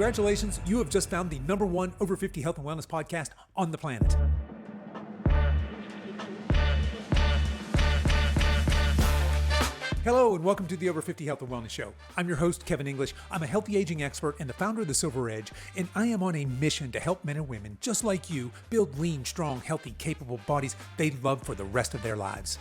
Congratulations, you have just found the number one over 50 health and wellness podcast on the planet. Hello and welcome to the Over 50 Health and Wellness Show. I'm your host, Kevin English. I'm a healthy aging expert and the founder of The Silver Edge, and I am on a mission to help men and women just like you build lean, strong, healthy, capable bodies they love for the rest of their lives.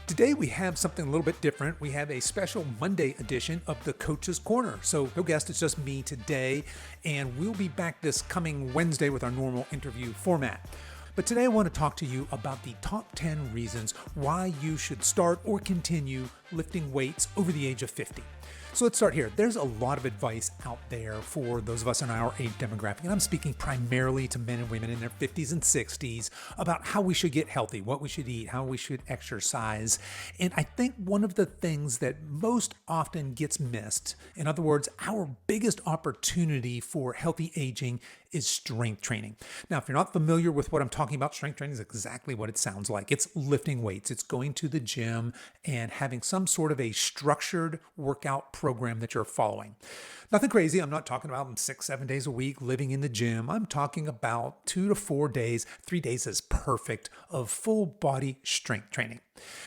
Today we have something a little bit different. We have a special Monday edition of the Coach's Corner. So no guest, it's just me today, and we'll be back this coming Wednesday with our normal interview format. But today I want to talk to you about the top 10 reasons why you should start or continue lifting weights over the age of 50. So let's start here. There's a lot of advice out there for those of us in our age demographic, and I'm speaking primarily to men and women in their 50s and 60s about how we should get healthy, what we should eat, how we should exercise. And I think one of the things that most often gets missed, in other words, our biggest opportunity for healthy aging is strength training. Now, if you're not familiar with what I'm talking about, strength training is exactly what it sounds like. It's lifting weights. It's going to the gym and having some sort of a structured workout program that you're following. Nothing crazy. I'm not talking about 6-7 days a week living in the gym. I'm talking about 2 to 4 days, 3 days is perfect, of full body strength training.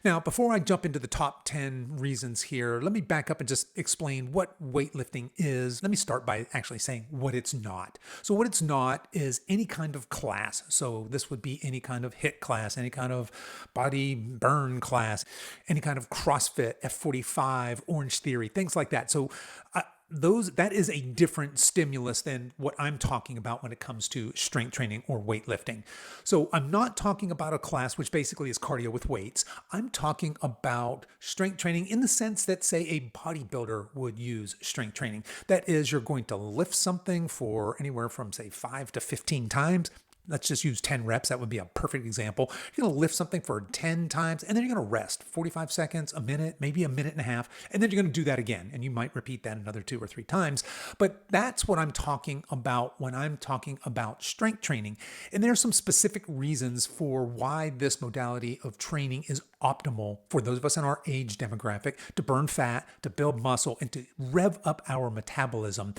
Now, before I jump into the top 10 reasons here, let me back up and just explain what weightlifting is. Let me start by actually saying what it's not. So what it's not is any kind of class. So this would be any kind of HIIT class, any kind of body burn class, any kind of CrossFit, F45, Orange Theory, things like that. So that is a different stimulus than what I'm talking about when it comes to strength training or weightlifting. So I'm not talking about a class which basically is cardio with weights. I'm talking about strength training in the sense that, say, a bodybuilder would use strength training. That is, you're going to lift something for anywhere from, say, 5 to 15 times. Let's just use 10 reps. That would be a perfect example. You're going to lift something for 10 times, and then you're going to rest 45 seconds, a minute, maybe a minute and a half, and then you're going to do that again. And you might repeat that another 2 or 3 times. But that's what I'm talking about when I'm talking about strength training. And there are some specific reasons for why this modality of training is optimal for those of us in our age demographic to burn fat, to build muscle, and to rev up our metabolism.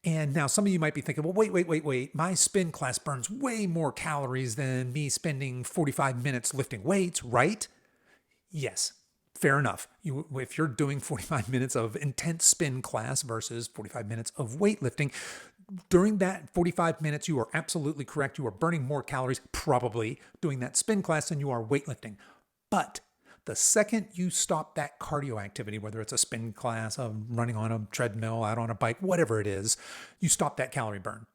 And now some of you might be thinking, well, wait. My spin class burns way more calories than me spending 45 minutes lifting weights, right? Yes, fair enough. If you're doing 45 minutes of intense spin class versus 45 minutes of weightlifting, during that 45 minutes, you are absolutely correct. You are burning more calories, probably doing that spin class than you are weightlifting. But the second you stop that cardio activity, whether it's a spin class, running on a treadmill, out on a bike, whatever it is, you stop that calorie burn.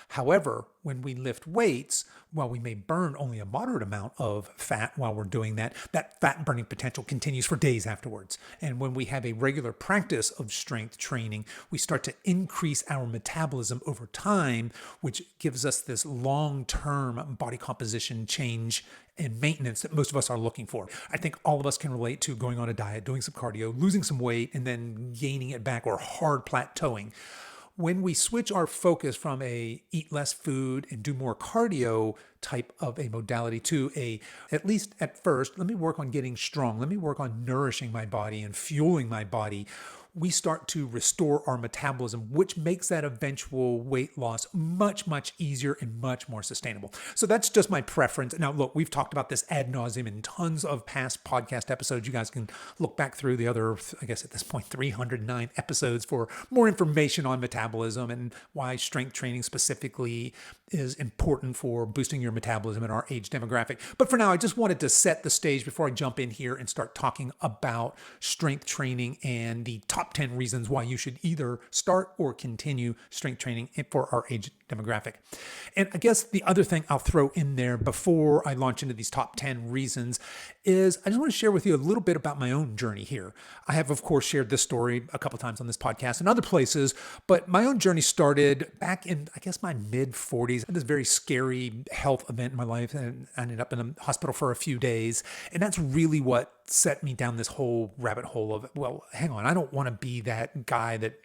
However, when we lift weights, while we may burn only a moderate amount of fat while we're doing that, that fat burning potential continues for days afterwards. And when we have a regular practice of strength training, we start to increase our metabolism over time, which gives us this long-term body composition change and maintenance that most of us are looking for. I think all of us can relate to going on a diet, doing some cardio, losing some weight, and then gaining it back or hard plateauing. When we switch our focus from a eat less food and do more cardio type of a modality to at least at first, let me work on getting strong. Let me work on nourishing my body and fueling my body. We start to restore our metabolism, which makes that eventual weight loss much, much easier and much more sustainable. So that's just my preference. Now, look, we've talked about this ad nauseum in tons of past podcast episodes. You guys can look back through the other, I guess at this point, 309 episodes for more information on metabolism and why strength training specifically is important for boosting your metabolism in our age demographic. But for now, I just wanted to set the stage before I jump in here and start talking about strength training and the top 10 reasons why you should either start or continue strength training for our age demographic. And I guess the other thing I'll throw in there before I launch into these top 10 reasons is I just want to share with you a little bit about my own journey here. I have, of course, shared this story a couple times on this podcast and other places, but my own journey started back in, I guess, my mid-40s. I had this very scary health event in my life and I ended up in the hospital for a few days. And that's really what set me down this whole rabbit hole of, well, hang on, I don't want to be that guy that,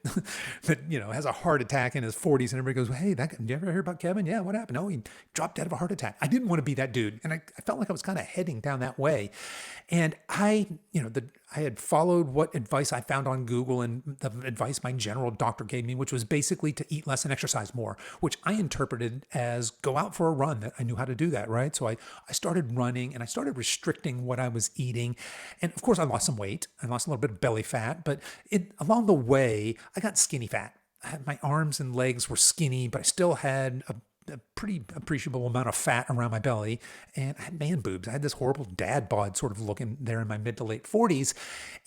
has a heart attack in his 40s and everybody goes, well, hey, you ever hear about Kevin? Yeah, what happened? Oh, he dropped dead of a heart attack. I didn't want to be that dude. And I felt like I was kind of heading down that way. And I had followed what advice I found on Google and the advice my general doctor gave me, which was basically to eat less and exercise more, which I interpreted as go out for a run. That I knew how to do that, right? So I started running and I started restricting what I was eating. And of course, I lost some weight. I lost a little bit of belly fat, but along the way, I got skinny fat. My arms and legs were skinny, but I still had a pretty appreciable amount of fat around my belly, and I had man boobs. I had this horrible dad bod sort of looking there in my mid to late 40s.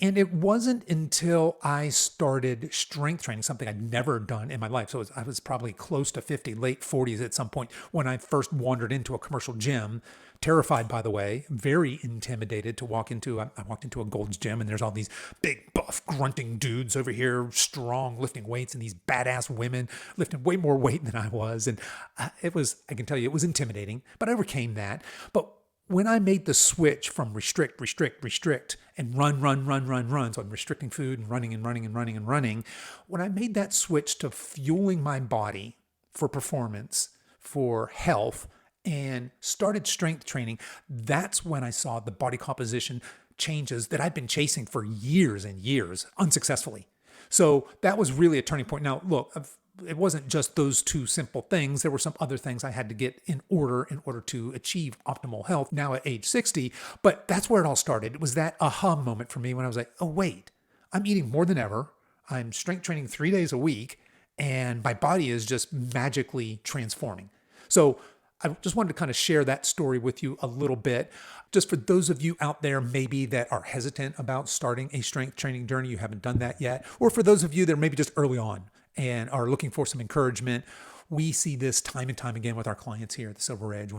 And it wasn't until I started strength training, something I'd never done in my life. So I was probably close to 50, late 40s at some point when I first wandered into a commercial gym. Terrified, by the way, very intimidated to walk into. I walked into a Gold's Gym and there's all these big, buff, grunting dudes over here, strong, lifting weights, and these badass women lifting way more weight than I was. And I can tell you, it was intimidating, but I overcame that. But when I made the switch from restrict, and run, so I'm restricting food and running. When I made that switch to fueling my body for performance, for health, and started strength training, that's when I saw the body composition changes that I'd been chasing for years and years unsuccessfully. So that was really a turning point. Now, look, it wasn't just those two simple things. There were some other things I had to get in order to achieve optimal health now at age 60. But that's where it all started. It was that aha moment for me when I was like, oh, wait, I'm eating more than ever. I'm strength training 3 days a week, and my body is just magically transforming. So I just wanted to kind of share that story with you a little bit. Just for those of you out there maybe that are hesitant about starting a strength training journey, you haven't done that yet, or for those of you that are maybe just early on and are looking for some encouragement, we see this time and time again with our clients here at the Silver Edge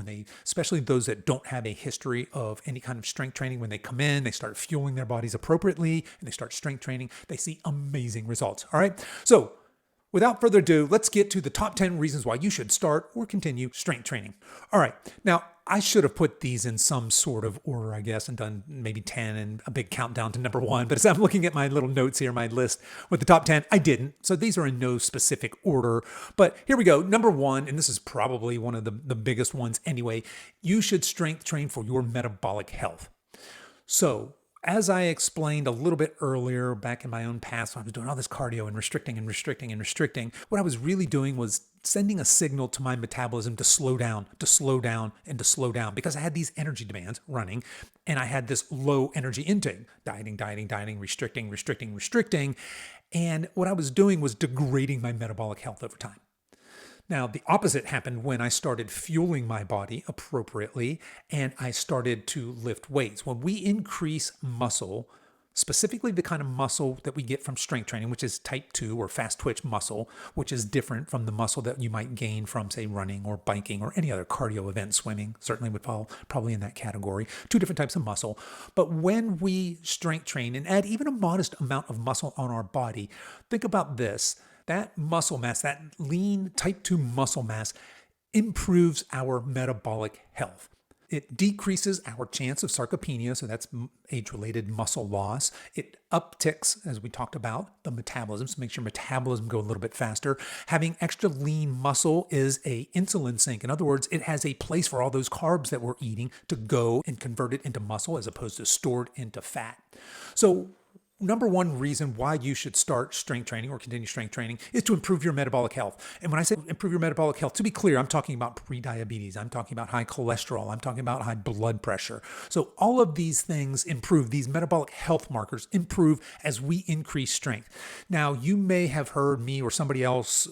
especially those that don't have a history of any kind of strength training, when they come in, they start fueling their bodies appropriately and they start strength training, they see amazing results. All right. So without further ado, let's get to the top 10 reasons why you should start or continue strength training. All right. Now, I should have put these in some sort of order, I guess, and done maybe 10 and a big countdown to number 1. But as I'm looking at my little notes here, my list with the top 10, I didn't. So these are in no specific order. But here we go. Number 1, and this is probably one of the biggest ones anyway, you should strength train for your metabolic health. So as I explained a little bit earlier back in my own past, when I was doing all this cardio and restricting, what I was really doing was sending a signal to my metabolism to slow down, because I had these energy demands running and I had this low energy intake, dieting, restricting. And what I was doing was degrading my metabolic health over time. Now, the opposite happened when I started fueling my body appropriately and I started to lift weights. When we increase muscle, specifically the kind of muscle that we get from strength training, which is type 2 or fast twitch muscle, which is different from the muscle that you might gain from, say, running or biking or any other cardio event, swimming certainly would fall probably in that category. 2 different types of muscle. But when we strength train and add even a modest amount of muscle on our body, think about this. That muscle mass, that lean type 2 muscle mass, improves our metabolic health. It decreases our chance of sarcopenia, so that's age-related muscle loss. It upticks, as we talked about, the metabolism, so makes your metabolism go a little bit faster. Having extra lean muscle is a insulin sink. In other words, it has a place for all those carbs that we're eating to go and convert it into muscle as opposed to stored into fat. So number 1 reason why you should start strength training or continue strength training is to improve your metabolic health. And when I say improve your metabolic health, to be clear, I'm talking about prediabetes. I'm talking about high cholesterol. I'm talking about high blood pressure. So all of these things improve. These metabolic health markers improve as we increase strength. Now, you may have heard me or somebody else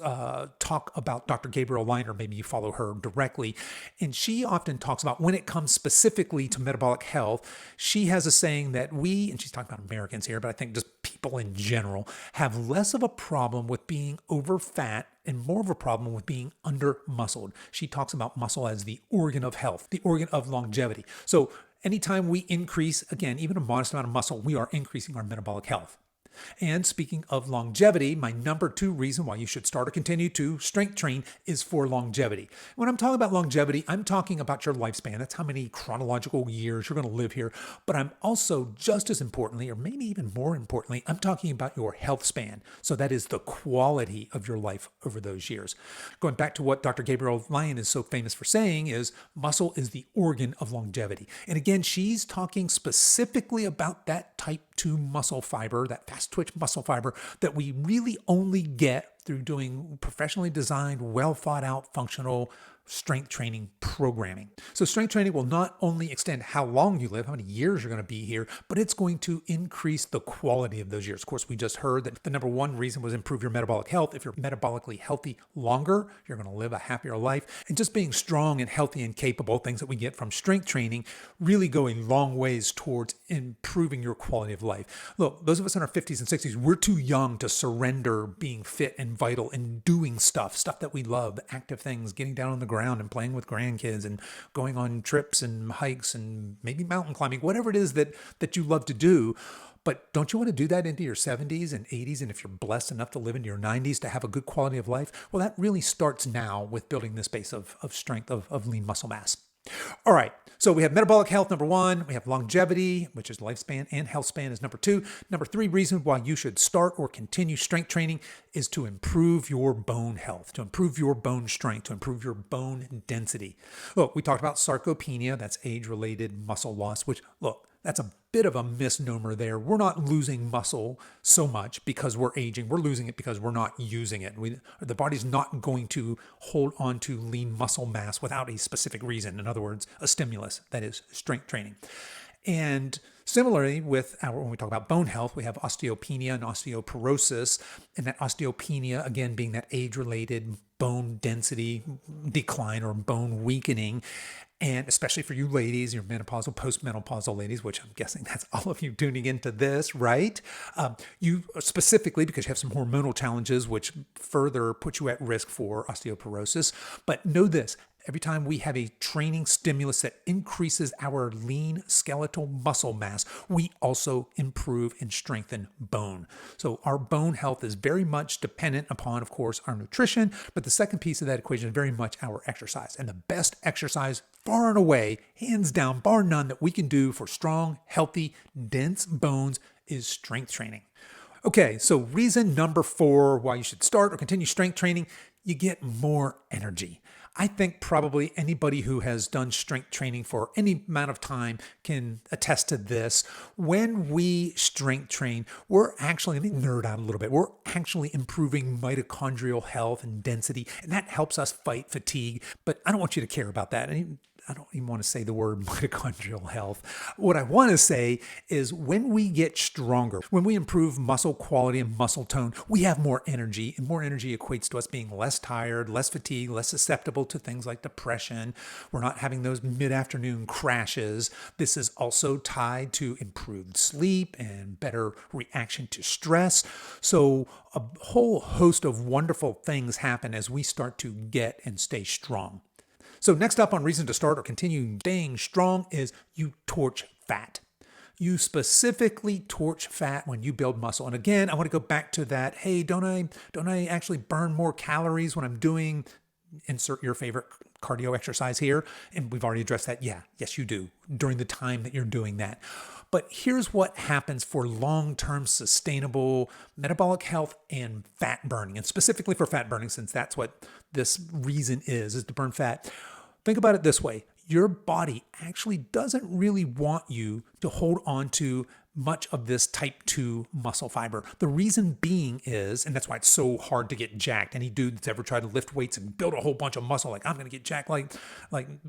talk about Dr. Gabrielle Liner. Maybe you follow her directly. And she often talks about when it comes specifically to metabolic health, she has a saying that and she's talking about Americans here, but I think just people in general have less of a problem with being over fat and more of a problem with being under muscled. She talks about muscle as the organ of health, the organ of longevity. So anytime we increase, again, even a modest amount of muscle, we are increasing our metabolic health. And speaking of longevity, my number 2 reason why you should start or continue to strength train is for longevity. When I'm talking about longevity, I'm talking about your lifespan. That's how many chronological years you're going to live here. But I'm also just as importantly, or maybe even more importantly, I'm talking about your health span. So that is the quality of your life over those years. Going back to what Dr. Gabrielle Lyon is so famous for saying is muscle is the organ of longevity. And again, she's talking specifically about that type 2 muscle fiber, that fast twitch muscle fiber that we really only get through doing professionally designed, well thought out, functional strength training programming. So strength training will not only extend how long you live, how many years you're going to be here, but it's going to increase the quality of those years. Of course, we just heard that the number 1 reason was improve your metabolic health. If you're metabolically healthy longer, you're going to live a happier life. And just being strong and healthy and capable, things that we get from strength training, really go a long ways towards improving your quality of life. Look, those of us in our 50s and 60s, we're too young to surrender being fit and vital and doing stuff that we love, active things, getting down on the ground and playing with grandkids and going on trips and hikes and maybe mountain climbing, whatever it is that you love to do. But don't you want to do that into your 70s and 80s? And if you're blessed enough to live into your 90s to have a good quality of life, well, that really starts now with building this base of strength, of lean muscle mass. All right, so we have metabolic health, number 1. We have longevity, which is lifespan, and health span is number 2. Number 3 reason why you should start or continue strength training is to improve your bone health, to improve your bone strength, to improve your bone density. Look, we talked about sarcopenia, that's age-related muscle loss, which, look, that's a bit of a misnomer there. We're not losing muscle so much because we're aging. We're losing it because we're not using it. The body's not going to hold on to lean muscle mass without a specific reason. In other words, a stimulus, that is strength training. And similarly, when we talk about bone health, we have osteopenia and osteoporosis, and that osteopenia, again, being that age-related bone density decline or bone weakening. And especially for you ladies, your menopausal, postmenopausal ladies, which I'm guessing that's all of you tuning into this, right? You specifically, because you have some hormonal challenges, which further put you at risk for osteoporosis. But know this, every time we have a training stimulus that increases our lean skeletal muscle mass, we also improve and strengthen bone. So our bone health is very much dependent upon, of course, our nutrition, but the second piece of that equation is very much our exercise. And the best exercise far and away, hands down, bar none, that we can do for strong, healthy, dense bones is strength training. Okay, so reason number 4 why you should start or continue strength training, you get more energy. I think probably anybody who has done strength training for any amount of time can attest to this. When we strength train, we're actually, let me nerd out a little bit, we're actually improving mitochondrial health and density, and that helps us fight fatigue. But I don't want you to care about that. I don't even want to say the word mitochondrial health. What I want to say is when we get stronger, when we improve muscle quality and muscle tone, we have more energy, and more energy equates to us being less tired, less fatigued, less susceptible to things like depression. We're not having those mid-afternoon crashes. This is also tied to improved sleep and better reaction to stress. So a whole host of wonderful things happen as we start to get and stay strong. So next up on reason to start or continue staying strong is you torch fat. You specifically torch fat when you build muscle. And again, I want to go back to that, hey, don't I actually burn more calories when I'm doing, insert your favorite cardio exercise here? And we've already addressed that. Yes, you do during the time that you're doing that. But here's what happens for long-term sustainable metabolic health and fat burning, and specifically for fat burning, since that's what this reason is to burn fat. Think about it this way. Your body actually doesn't really want you to hold on to much of this type 2 muscle fiber. The reason being is, and that's why it's so hard to get jacked. Any dude that's ever tried to lift weights and build a whole bunch of muscle, like I'm going to get jacked like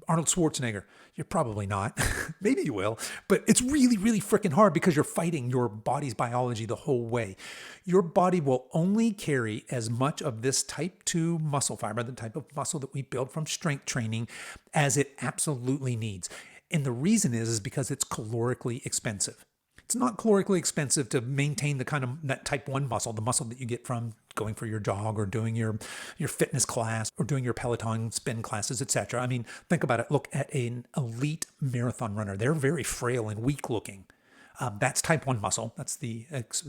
Arnold Schwarzenegger. You're probably not. Maybe you will. But it's really, really freaking hard because you're fighting your body's biology the whole way. Your body will only carry as much of this type 2 muscle fiber, the type of muscle that we build from strength training, as it absolutely needs. And the reason is because it's calorically expensive. It's not calorically expensive to maintain the kind of that type 1 muscle, the muscle that you get from going for your jog or doing your fitness class or doing your Peloton spin classes, etc. I mean, think about it. Look at an elite marathon runner. They're very frail and weak looking. That's type 1 muscle. That's the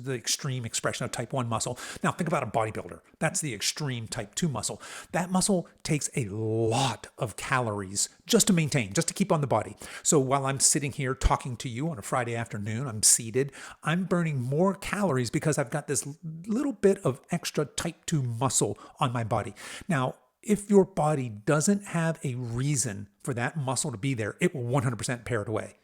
extreme expression of type 1 muscle. Now think about a bodybuilder. That's the extreme type 2 muscle. That muscle takes a lot of calories just to maintain, just to keep on the body. So while I'm sitting here talking to you on a Friday afternoon, I'm seated, I'm burning more calories because I've got this little bit of extra type 2 muscle on my body. Now, if your body doesn't have a reason for that muscle to be there, it will 100% pare it away.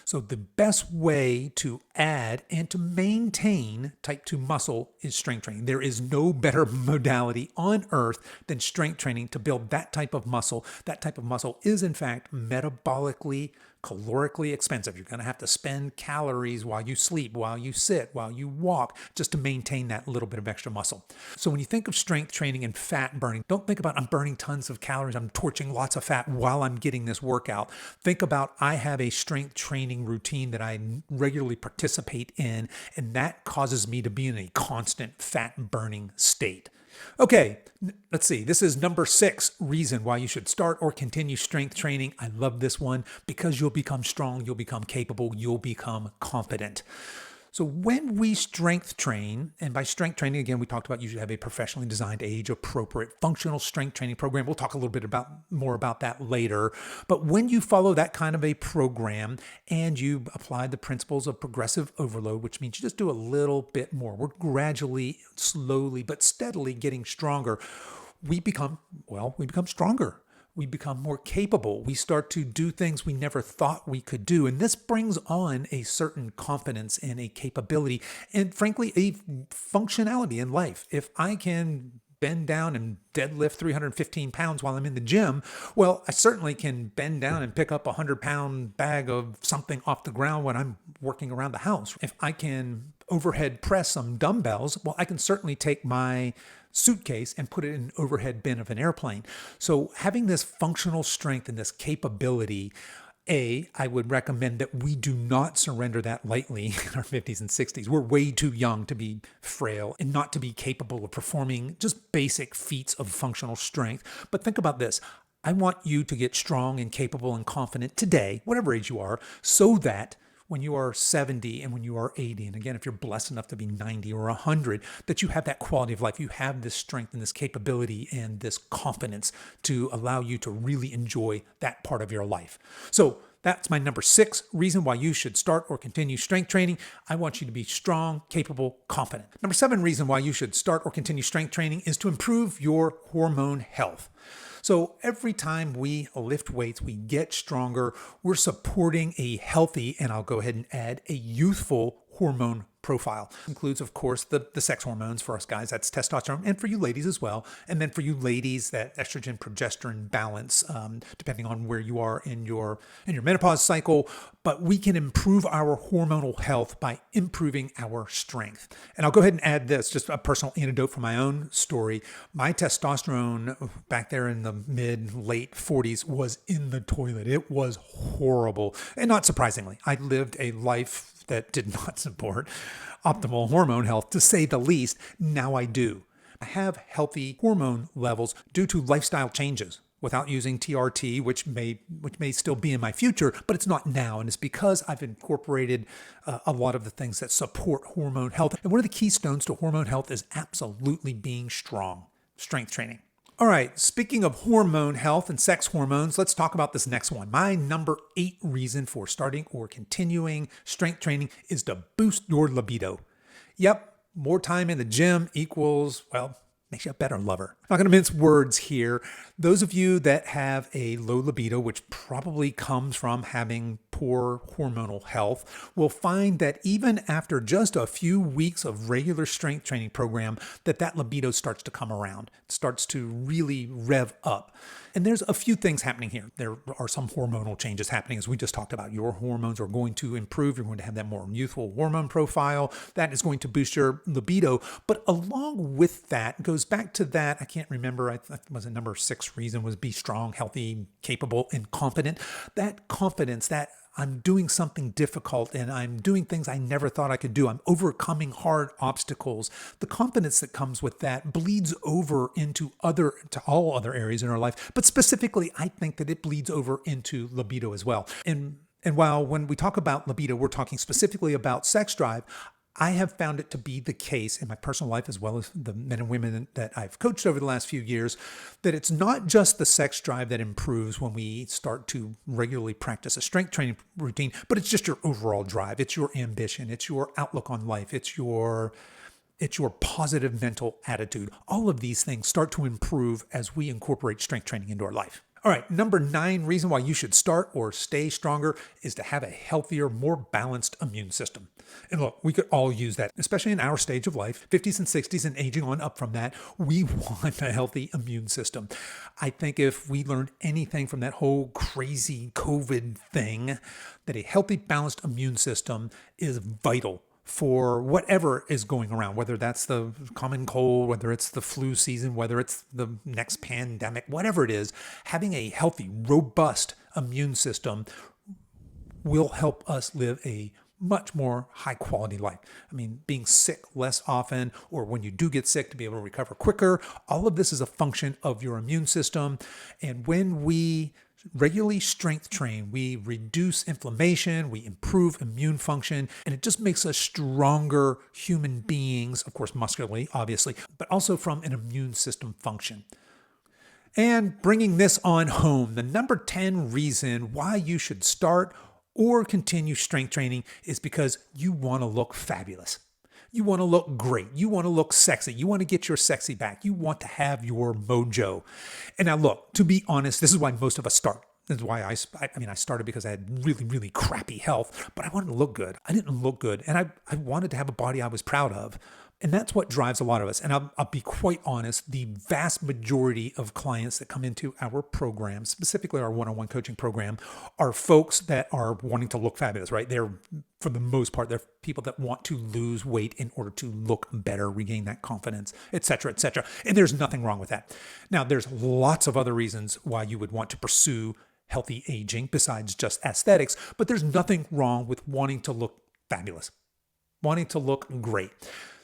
So the best way to add and to maintain type 2 muscle is strength training. There is no better modality on earth than strength training to build that type of muscle. That type of muscle is in fact metabolically, calorically expensive. You're going to have to spend calories while you sleep, while you sit, while you walk, just to maintain that little bit of extra muscle. So when you think of strength training and fat burning, don't think about I'm burning tons of calories, I'm torching lots of fat while I'm getting this workout. Think about I have a strength training routine that I regularly participate in, and that causes me to be in a constant fat burning state. Okay, let's see. This is number 6 reason why you should start or continue strength training. I love this one because you'll become strong, you'll become capable, you'll become confident. So when we strength train, and by strength training, again, we talked about you should have a professionally designed, age-appropriate, functional strength training program. We'll talk a little bit more about that later. But when you follow that kind of a program and you apply the principles of progressive overload, which means you just do a little bit more, we're gradually, slowly, but steadily getting stronger. We become stronger. We become more capable. We start to do things we never thought we could do. And this brings on a certain confidence and a capability and frankly, a functionality in life. If I can bend down and deadlift 315 pounds while I'm in the gym, well, I certainly can bend down and pick up a 100-pound bag of something off the ground when I'm working around the house. If I can overhead press some dumbbells, well, I can certainly take my suitcase and put it in an overhead bin of an airplane. So having this functional strength and this capability, I would recommend that we do not surrender that lightly in our 50s and 60s. We're way too young to be frail and not to be capable of performing just basic feats of functional strength. But think about this. I want you to get strong and capable and confident today, whatever age you are, so that when you are 70 and when you are 80, and again, if you're blessed enough to be 90 or 100, that you have that quality of life. You have this strength and this capability and this confidence to allow you to really enjoy that part of your life. So that's my number 6 reason why you should start or continue strength training. I want you to be strong, capable, confident. Number 7 reason why you should start or continue strength training is to improve your hormone health. So every time we lift weights, we get stronger, we're supporting a healthy, and I'll go ahead and add, a youthful hormone profile. Includes, of course, the sex hormones for us guys, that's testosterone, and for you ladies as well. And then for you ladies, that estrogen progesterone balance, depending on where you are in your menopause cycle. But we can improve our hormonal health by improving our strength. And I'll go ahead and add this, just a personal anecdote from my own story. My testosterone back there in the late 40s was in the toilet. It was horrible. And not surprisingly, I lived a life that did not support optimal hormone health, to say the least. Now I do. I have healthy hormone levels due to lifestyle changes without using TRT, which may still be in my future, but it's not now. And it's because I've incorporated a lot of the things that support hormone health. And one of the keystones to hormone health is absolutely being strong. Strength training. All right, speaking of hormone health and sex hormones, let's talk about this next one. My number 8 reason for starting or continuing strength training is to boost your libido. Yep, more time in the gym equals, well, makes you a better lover. I'm not going to mince words here. Those of you that have a low libido, which probably comes from having poor hormonal health, will find that even after just a few weeks of regular strength training program, that libido starts to come around, starts to really rev up. And there's a few things happening here. There are some hormonal changes happening, as we just talked about. Your hormones are going to improve. You're going to have that more youthful hormone profile. That is going to boost your libido. But along with that, goes back to that, I can't remember, I was a number 6 reason was be strong, healthy, capable, and confident. That confidence, that I'm doing something difficult and I'm doing things I never thought I could do. I'm overcoming hard obstacles. The confidence that comes with that bleeds over into all other areas in our life. But specifically, I think that it bleeds over into libido as well. And And while when we talk about libido, we're talking specifically about sex drive, I have found it to be the case in my personal life, as well as the men and women that I've coached over the last few years, that it's not just the sex drive that improves when we start to regularly practice a strength training routine, but it's just your overall drive. It's your ambition. It's your outlook on life. It's your positive mental attitude. All of these things start to improve as we incorporate strength training into our life. All right, number 9 reason why you should start or stay stronger is to have a healthier, more balanced immune system. And look, we could all use that, especially in our stage of life, 50s and 60s and aging on up from that. We want a healthy immune system. I think if we learned anything from that whole crazy COVID thing, that a healthy, balanced immune system is vital for whatever is going around, whether that's the common cold, whether it's the flu season, whether it's the next pandemic, whatever it is, having a healthy, robust immune system will help us live a much more high quality life. I mean, being sick less often, or when you do get sick, to be able to recover quicker, all of this is a function of your immune system. And when we regularly strength train, we reduce inflammation, we improve immune function, and it just makes us stronger human beings, of course, muscularly, obviously, but also from an immune system function. And bringing this on home, the number 10 reason why you should start or continue strength training is because you want to look fabulous. You want to look great. You want to look sexy. You want to get your sexy back. You want to have your mojo. And now look, to be honest, this is why most of us start. This is why I started because I had really, really crappy health, but I wanted to look good. I didn't look good. And I wanted to have a body I was proud of. And that's what drives a lot of us. And I'll be quite honest, the vast majority of clients that come into our program, specifically our one-on-one coaching program, are folks that are wanting to look fabulous, right? They're, for the most part, they're people that want to lose weight in order to look better, regain that confidence, et cetera, et cetera. And there's nothing wrong with that. Now, there's lots of other reasons why you would want to pursue healthy aging besides just aesthetics, but there's nothing wrong with wanting to look fabulous, wanting to look great.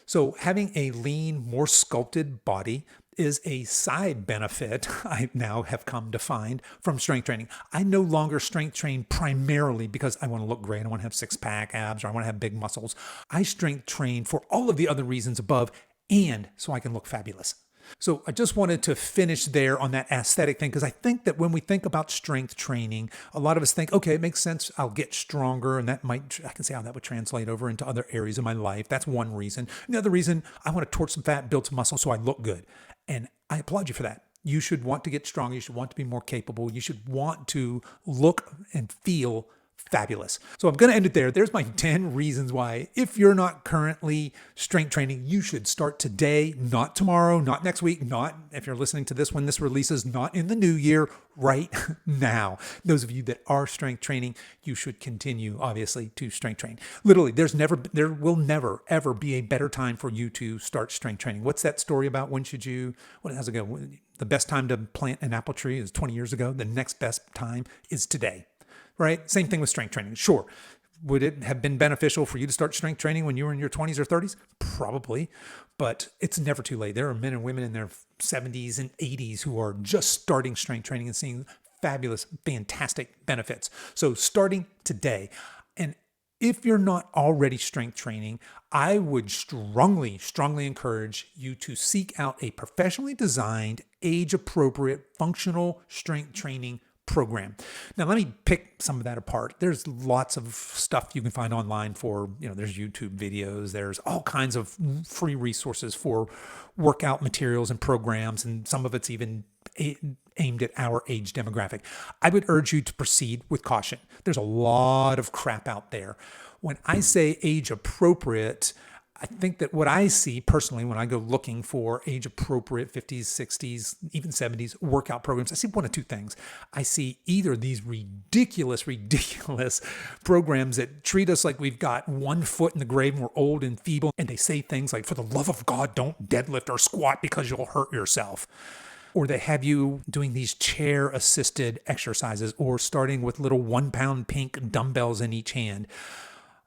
So having a lean, more sculpted body is a side benefit I now have come to find from strength training. I no longer strength train primarily because I want to look great. I want to have six-pack abs, or I want to have big muscles. I strength train for all of the other reasons above, and so I can look fabulous. So I just wanted to finish there on that aesthetic thing, because I think that when we think about strength training, a lot of us think, okay, it makes sense, I'll get stronger, and I can see how that would translate over into other areas of my life. That's one reason. And the other reason, I want to torch some fat, build some muscle so I look good. And I applaud you for that. You should want to get stronger. You should want to be more capable. You should want to look and feel fabulous. So I'm going to end it there. There's my 10 reasons why, if you're not currently strength training, you should start today, not tomorrow, not next week, not if you're listening to this when this releases, not in the new year, right now. Those of you that are strength training, you should continue, obviously, to strength train. Literally, there will never, ever be a better time for you to start strength training. What's that story about? How's it go? The best time to plant an apple tree is 20 years ago. The next best time is today. Right? Same thing with strength training. Sure. Would it have been beneficial for you to start strength training when you were in your 20s or 30s? Probably, but it's never too late. There are men and women in their 70s and 80s who are just starting strength training and seeing fabulous, fantastic benefits. So starting today. And if you're not already strength training, I would strongly, strongly encourage you to seek out a professionally designed, age-appropriate, functional strength training program. Now, let me pick some of that apart. There's lots of stuff you can find online for, there's YouTube videos, there's all kinds of free resources for workout materials and programs, and some of it's even aimed at our age demographic. I would urge you to proceed with caution. There's a lot of crap out there. When I say age appropriate, I think that what I see personally when I go looking for age-appropriate 50s, 60s, even 70s workout programs, I see one of two things. I see either these ridiculous programs that treat us like we've got one foot in the grave and we're old and feeble, and they say things like, for the love of God, don't deadlift or squat because you'll hurt yourself. Or they have you doing these chair-assisted exercises, or starting with little 1-pound pink dumbbells in each hand.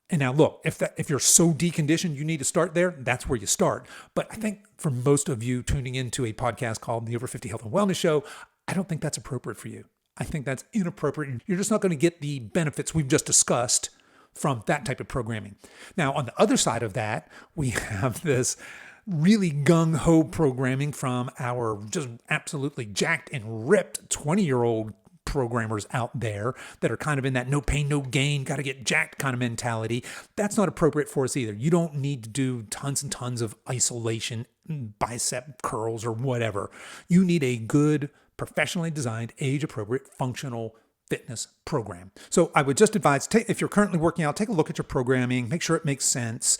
And now look, if you're so deconditioned you need to start there, that's where you start. But I think for most of you tuning into a podcast called the Over 50 Health and Wellness Show, I don't think that's appropriate for you. I think that's inappropriate. You're just not going to get the benefits we've just discussed from that type of programming. Now, on the other side of that, we have this really gung-ho programming from our just absolutely jacked and ripped 20-year-old programmers out there that are kind of in that no pain, no gain, got to get jacked kind of mentality. That's not appropriate for us either. You don't need to do tons and tons of isolation, bicep curls, or whatever. You need a good, professionally designed, age-appropriate, functional fitness program. So I would just advise, if you're currently working out, take a look at your programming, make sure it makes sense.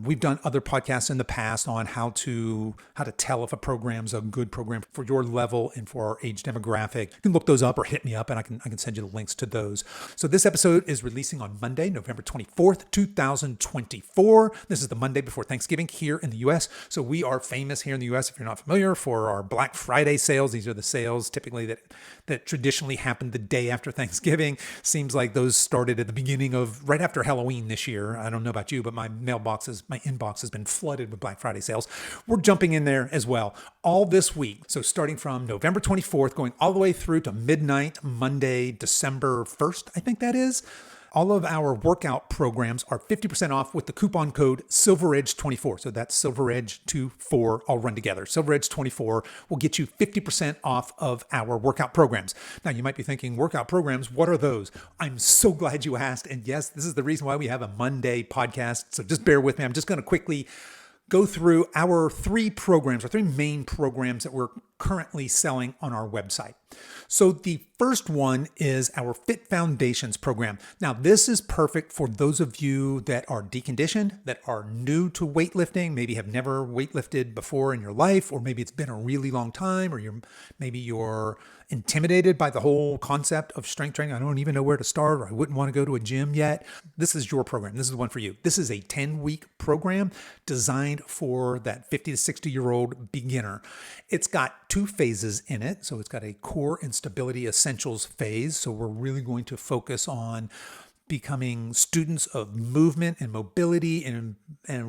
We've done other podcasts in the past on how to tell if a program's a good program for your level and for our age demographic. You can look those up or hit me up and I can send you the links to those. So this episode is releasing on Monday, November 24th, 2024. This is the Monday before Thanksgiving here in the US. So we are famous here in the US, if you're not familiar, for our Black Friday sales. These are the sales typically that traditionally happen the day after Thanksgiving. Seems like those started at the beginning of right after Halloween this year. I don't know about you, but my inbox has been flooded with Black Friday sales. We're jumping in there as well all this week. So starting from November 24th, going all the way through to midnight, Monday, December 1st, I think that is. All of our workout programs are 50% off with the coupon code SilverEdge24. So that's SilverEdge24 all run together. SilverEdge24 will get you 50% off of our workout programs. Now, you might be thinking, workout programs, what are those? I'm so glad you asked. And yes, this is the reason why we have a Monday podcast. So just bear with me. I'm just going to quickly go through our three main programs that we're currently selling on our website. So the first one is our Fit Foundations program. Now, this is perfect for those of you that are deconditioned, that are new to weightlifting, maybe have never weightlifted before in your life, or maybe it's been a really long time, or maybe you're intimidated by the whole concept of strength training. I don't even know where to start, or I wouldn't want to go to a gym yet. This is your program. This is the one for you. This is a 10-week program designed for that 50 to 60-year-old beginner. It's got 2 phases in it. So it's got a core and stability essentials phase. So we're really going to focus on becoming students of movement and mobility and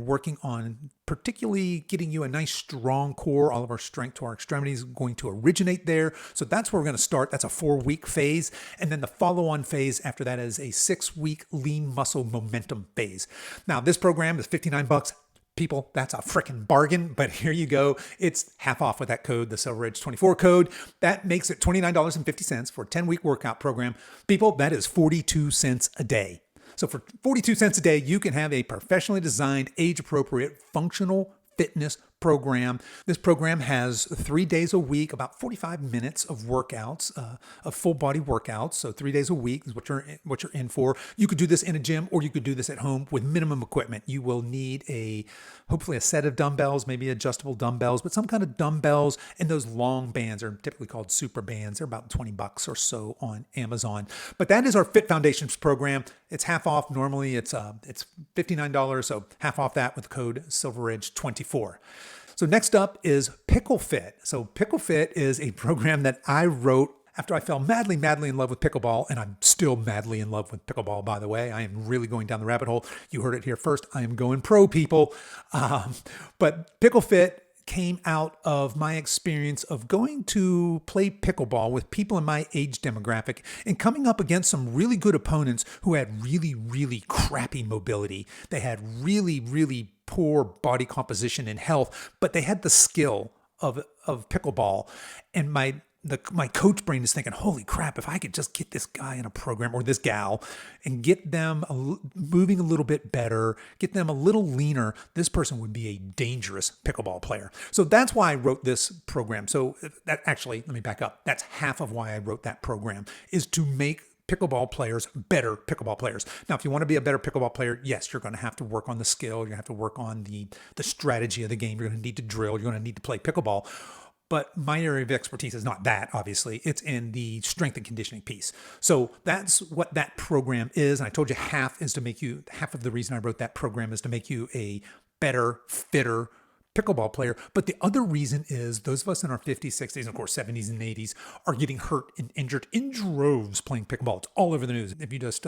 working on particularly getting you a nice strong core. All of our strength to our extremities is going to originate there. So that's where we're going to start. That's a 4-week phase. And then the follow-on phase after that is a 6-week lean muscle momentum phase. Now, this program is $59. People, that's a freaking bargain, but here you go. It's half off with that code, the SilverEdge24 code. That makes it $29.50 for a 10-week workout program. People, that is 42 cents a day. So for 42 cents a day, you can have a professionally designed, age-appropriate, functional fitness program. This program has 3 days a week, about 45 minutes of workouts, of full body workouts. So 3 days a week is what you're in for. You could do this in a gym or you could do this at home with minimum equipment. You will need hopefully a set of dumbbells, maybe adjustable dumbbells, but some kind of dumbbells. And those long bands are typically called super bands. They're about $20 or so on Amazon. But that is our Fit Foundations program. It's half off. Normally it's $59, so half off that with the code SilverEdge24. So next up is Pickle Fit. So Pickle Fit is a program that I wrote after I fell madly, madly in love with pickleball, and I'm still madly in love with pickleball, by the way. I am really going down the rabbit hole. You heard it here first. I am going pro, people. But Pickle Fit came out of my experience of going to play pickleball with people in my age demographic and coming up against some really good opponents who had really, really crappy mobility. They had really, really poor body composition and health, but they had the skill of pickleball. And my coach brain is thinking, holy crap, if I could just get this guy in a program or this gal and get them moving a little bit better, get them a little leaner, this person would be a dangerous pickleball player. So that's why I wrote this program. So let me back up. That's half of why I wrote that program, is to make pickleball players better pickleball players. Now, if you want to be a better pickleball player, yes, you're going to have to work on the skill. You're going to have to work on the strategy of the game. You're going to need to drill. You're going to need to play pickleball. But my area of expertise is not that, obviously. It's in the strength and conditioning piece. So that's what that program is. And I told you half of the reason I wrote that program is to make you a better, fitter pickleball player. But the other reason is those of us in our 50s, 60s, and of course 70s and 80s are getting hurt and injured in droves playing pickleball. It's all over the news. If you just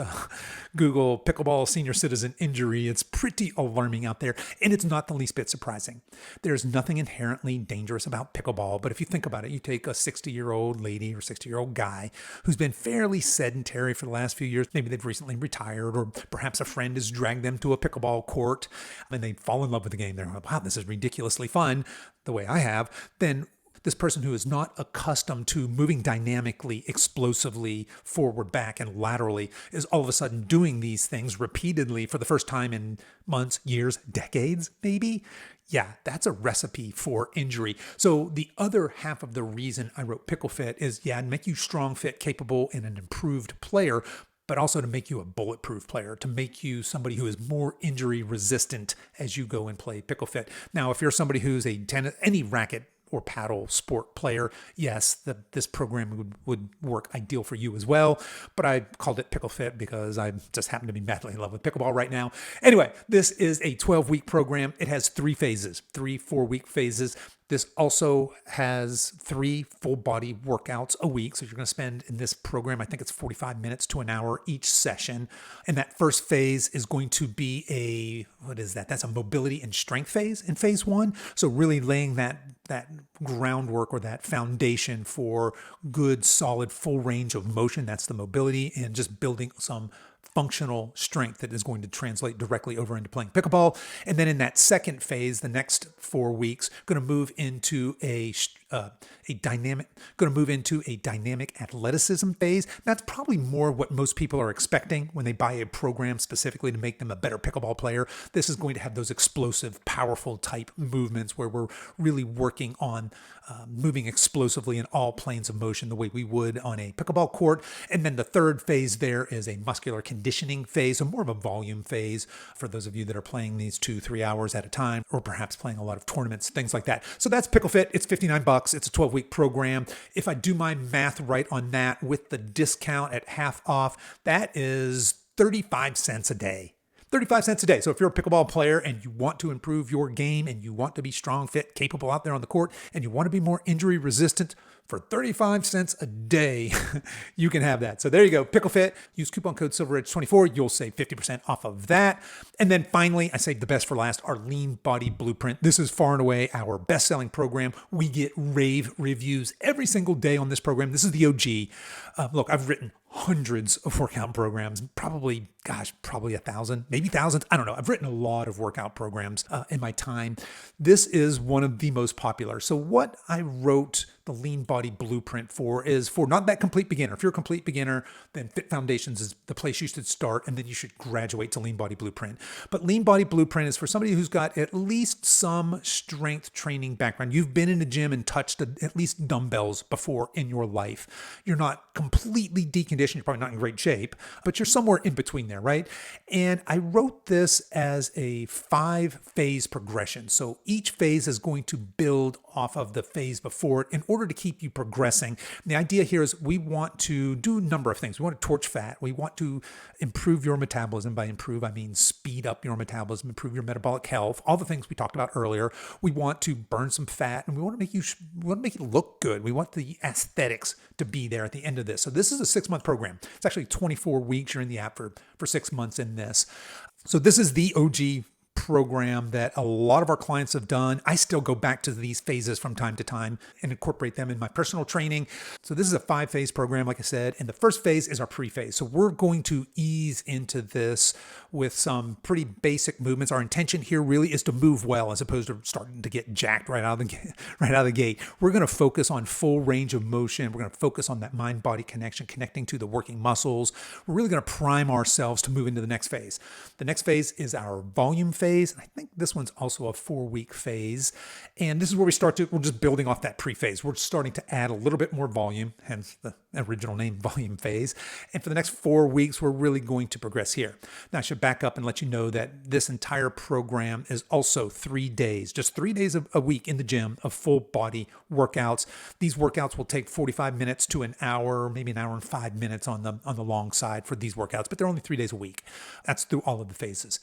Google pickleball senior citizen injury, it's pretty alarming out there. And it's not the least bit surprising. There's nothing inherently dangerous about pickleball. But if you think about it, you take a 60-year-old lady or 60-year-old guy who's been fairly sedentary for the last few years. Maybe they've recently retired, or perhaps a friend has dragged them to a pickleball court and they fall in love with the game. They're like, wow, this is ridiculously fun, the way I have. Then this person who is not accustomed to moving dynamically, explosively, forward, back, and laterally is all of a sudden doing these things repeatedly for the first time in months, years, decades, maybe. Yeah, that's a recipe for injury. So the other half of the reason I wrote Pickle Fit is, to make you strong, fit, capable, and an improved player, but also to make you a bulletproof player, to make you somebody who is more injury resistant as you go and play Pickle Fit. Now, if you're somebody who's any racket or paddle sport player, yes, this program would work ideal for you as well. But I called it Pickle Fit because I just happen to be madly in love with pickleball right now. Anyway, this is a 12-week program. It has 3 4-week phases. This also has 3 full body workouts a week. So you're going to spend in this program, I think it's 45 minutes to an hour each session. And that first phase is going to be that's a mobility and strength phase in phase 1. So really laying that groundwork or that foundation for good, solid, full range of motion. That's the mobility, and just building some functional strength that is going to translate directly over into playing pickleball. And then in that second phase, the next 4 weeks, going to move into a dynamic athleticism phase. That's probably more what most people are expecting when they buy a program specifically to make them a better pickleball player. This is going to have those explosive, powerful type movements where we're really working on moving explosively in all planes of motion the way we would on a pickleball court. And then the third phase there is a muscular conditioning phase, so more of a volume phase for those of you that are playing these 2-3 hours at a time, or perhaps playing a lot of tournaments, things like that. So that's Pickle Fit. It's $59. It's a 12-week program. If I do my math right on that, with the discount at half off, that is 35 cents a day. 35 cents a day. So if you're a pickleball player and you want to improve your game and you want to be strong, fit, capable out there on the court, and you want to be more injury resistant, for 35 cents a day, you can have that. So there you go, Pickle Fit. Use coupon code SilverEdge24. You'll save 50% off of that. And then finally, I saved the best for last, our Lean Body Blueprint. This is far and away our best-selling program. We get rave reviews every single day on this program. This is the OG. Look, I've written hundreds of workout programs, probably 1,000, maybe thousands. I don't know. I've written a lot of workout programs in my time. This is one of the most popular. So what I wrote the Lean Body Blueprint is for not that complete beginner. If you're a complete beginner, then Fit Foundations is the place you should start, and then you should graduate to Lean Body Blueprint. But Lean Body Blueprint is for somebody who's got at least some strength training background. You've been in the gym and touched at least dumbbells before in your life. You're not completely deconditioned. You're probably not in great shape, but you're somewhere in between there, right? And I wrote this as a 5-phase progression. So each phase is going to build off of the phase before it in order to keep you progressing. And the idea here is we want to do a number of things. We want to torch fat. We want to improve your metabolism. By improve, I mean speed up your metabolism, improve your metabolic health, all the things we talked about earlier. We want to burn some fat, and we want to make it look good. We want the aesthetics to be there at the end of this. So this is a 6-month program. It's actually 24 weeks. You're in the app for 6 months in this. So this is the OG program that a lot of our clients have done. I still go back to these phases from time to time and incorporate them in my personal training. So this is a 5-phase program, like I said, and the first phase is our pre-phase. So we're going to ease into this with some pretty basic movements. Our intention here really is to move well as opposed to starting to get jacked right out of the gate. We're going to focus on full range of motion. We're going to focus on that mind-body connection, connecting to the working muscles. We're really going to prime ourselves to move into the next phase. The next phase is our volume phase. I think this one's also a 4-week phase. And this is where we're just building off that pre-phase. We're starting to add a little bit more volume, hence the original name, volume phase. And for the next 4 weeks, we're really going to progress here. Now, I should back up and let you know that this entire program is also 3 days, just 3 days a week in the gym of full body workouts. These workouts will take 45 minutes to an hour, maybe an hour and 5 minutes on the long side for these workouts, but they're only 3 days a week. That's through all of the phases.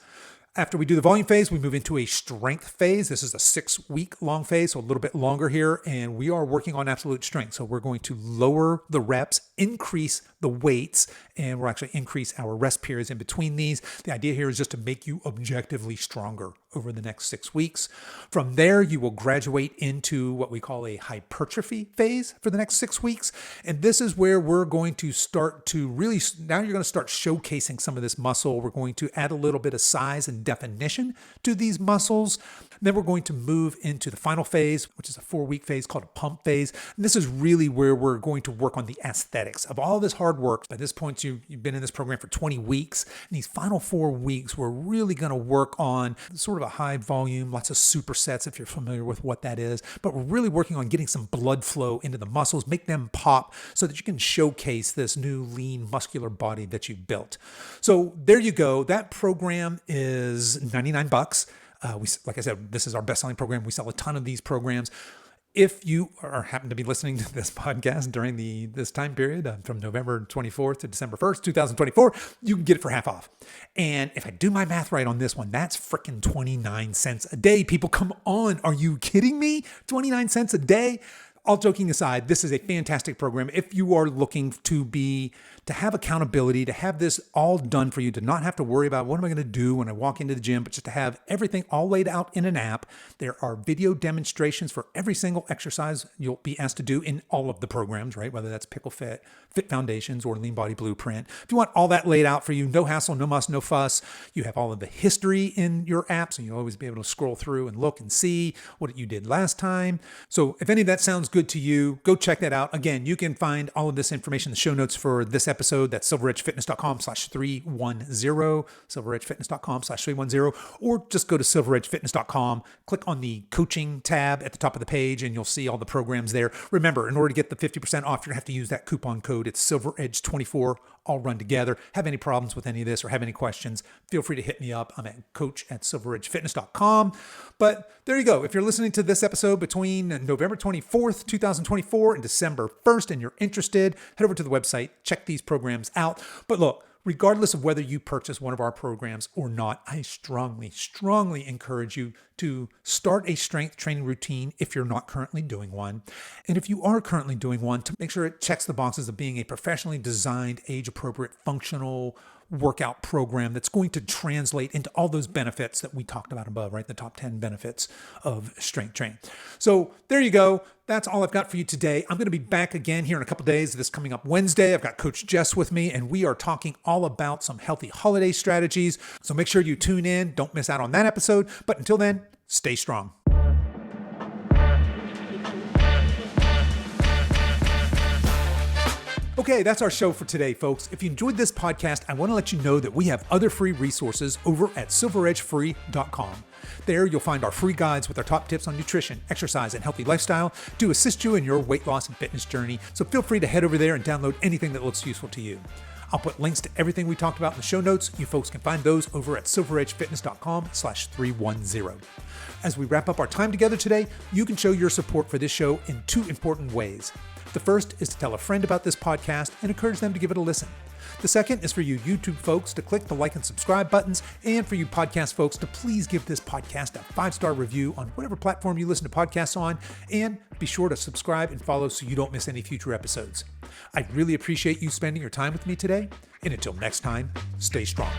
After we do the volume phase, we move into a strength phase. This is a 6-week long phase, so a little bit longer here, and we are working on absolute strength. So we're going to lower the reps, increase the weights, and we'll actually increase our rest periods in between these. The idea here is just to make you objectively stronger over the next 6 weeks. From there, you will graduate into what we call a hypertrophy phase for the next 6 weeks. And this is where we're going to start to really, now you're going to start showcasing some of this muscle. We're going to add a little bit of size and definition to these muscles. Then we're going to move into the final phase, which is a 4-week phase called a pump phase. And this is really where we're going to work on the aesthetics of all this hard work. By this point, you've been in this program for 20 weeks. And these final 4 weeks, we're really going to work on sort of a high volume, lots of supersets if you're familiar with what that is. But we're really working on getting some blood flow into the muscles, make them pop so that you can showcase this new lean muscular body that you've built. So there you go. That program is $99. Like I said, this is our best-selling program. We sell a ton of these programs. If you happen to be listening to this podcast during this time period from November 24th to December 1st, 2024, you can get it for half off. And if I do my math right on this one, that's freaking 29 cents a day. People, come on. Are you kidding me? 29 cents a day? All joking aside, this is a fantastic program. If you are looking to have accountability, to have this all done for you, to not have to worry about what am I going to do when I walk into the gym, but just to have everything all laid out in an app. There are video demonstrations for every single exercise you'll be asked to do in all of the programs, right? Whether that's Pickle Fit, Fit Foundations, or Lean Body Blueprint. If you want all that laid out for you, no hassle, no muss, no fuss. You have all of the history in your app, so you'll always be able to scroll through and look and see what you did last time. So if any of that sounds good to you, go check that out. Again, you can find all of this information in the show notes for this episode. That's silveredgefitness.com/310, silveredgefitness.com/310, or just go to silveredgefitness.com, click on the coaching tab at the top of the page, and you'll see all the programs there. Remember, in order to get the 50% off, you're going to have to use that coupon code. It's silveredge24, all run together. Have any problems with any of this or have any questions, feel free to hit me up. I'm at coach@silveredgefitness.com. But there you go. If you're listening to this episode between November 24th, 2024 and December 1st, and you're interested, head over to the website, check these programs out. But look, regardless of whether you purchase one of our programs or not, I strongly, strongly encourage you to start a strength training routine if you're not currently doing one. And if you are currently doing one, to make sure it checks the boxes of being a professionally designed, age-appropriate, functional workout program that's going to translate into all those benefits that we talked about above, right? The top 10 benefits of strength training. So there you go. That's all I've got for you today. I'm going to be back again here in a couple days. This coming up Wednesday, I've got Coach Jess with me, and we are talking all about some healthy holiday strategies. So make sure you tune in. Don't miss out on that episode. But until then, stay strong. Okay, that's our show for today, folks. If you enjoyed this podcast, I want to let you know that we have other free resources over at silveredgefree.com. There, you'll find our free guides with our top tips on nutrition, exercise, and healthy lifestyle to assist you in your weight loss and fitness journey. So feel free to head over there and download anything that looks useful to you. I'll put links to everything we talked about in the show notes. You folks can find those over at silveredgefitness.com/310. As we wrap up our time together today, you can show your support for this show in 2 important ways. The first is to tell a friend about this podcast and encourage them to give it a listen. The second is for you YouTube folks to click the like and subscribe buttons, and for you podcast folks to please give this podcast a 5-star review on whatever platform you listen to podcasts on, and be sure to subscribe and follow so you don't miss any future episodes. I really appreciate you spending your time with me today, and until next time, stay strong.